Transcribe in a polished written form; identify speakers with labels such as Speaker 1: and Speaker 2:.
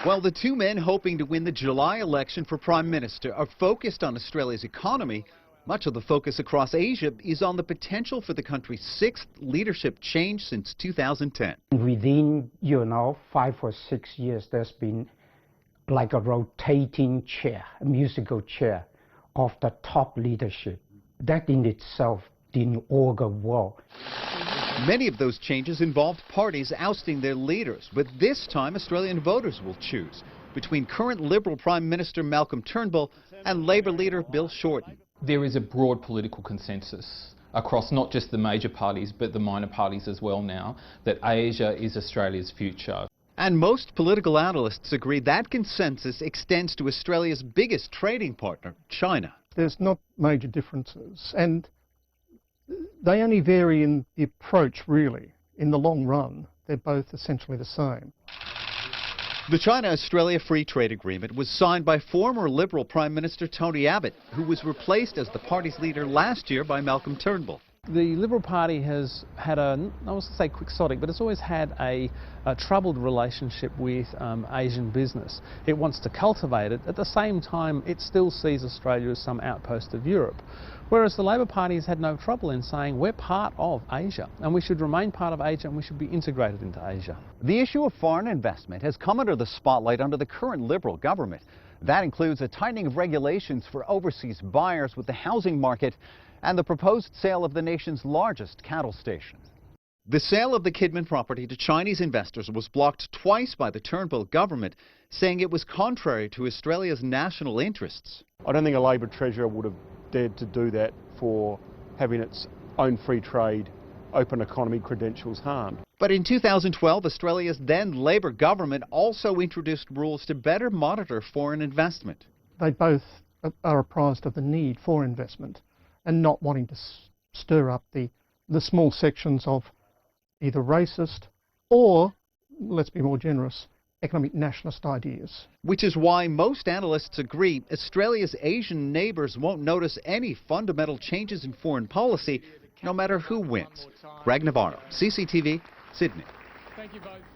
Speaker 1: Well, the two men hoping to win the July election for Prime Minister are focused on Australia's economy. Much of the focus across Asia is on the potential for the country's sixth leadership change since 2010.
Speaker 2: Within, 5 or 6 years, there's been like a rotating chair, a musical chair of the top leadership. That in itself didn't augur well.
Speaker 1: Many of those changes involved parties ousting their leaders, but this time Australian voters will choose between current Liberal Prime Minister Malcolm Turnbull and Labor leader Bill Shorten.
Speaker 3: There is a broad political consensus across not just the major parties but the minor parties as well now that Asia is Australia's future.
Speaker 1: And most political analysts agree that consensus extends to Australia's biggest trading partner, China.
Speaker 4: There's not major differences, and they only vary in the approach, really. In the long run, they're both essentially the same.
Speaker 1: The China-Australia Free Trade Agreement was signed by former Liberal Prime Minister Tony Abbott, who was replaced as the party's leader last year by Malcolm Turnbull.
Speaker 5: The Liberal Party has had I was to say quixotic, but it's always had a troubled relationship with Asian business. It wants to cultivate it. At the same time, it still sees Australia as some outpost of Europe. Whereas the Labor Party has had no trouble in saying we're part of Asia and we should remain part of Asia and we should be integrated into Asia.
Speaker 1: The issue of foreign investment has come under the spotlight under the current Liberal government. That includes a tightening of regulations for overseas buyers with the housing market and the proposed sale of the nation's largest cattle station. The sale of the Kidman property to Chinese investors was blocked twice by the Turnbull government, saying it was contrary to Australia's national interests.
Speaker 6: I don't think a Labor Treasurer would have dared to do that for having its own free trade, open economy credentials harmed.
Speaker 1: But in 2012, Australia's then Labor government also introduced rules to better monitor foreign investment.
Speaker 4: They both are apprised of the need for investment and not wanting to stir up the small sections of either racist or, let's be more generous, economic nationalist ideas.
Speaker 1: Which is why most analysts agree Australia's Asian neighbours won't notice any fundamental changes in foreign policy, no matter who wins. Greg Navarro, CCTV, Sydney.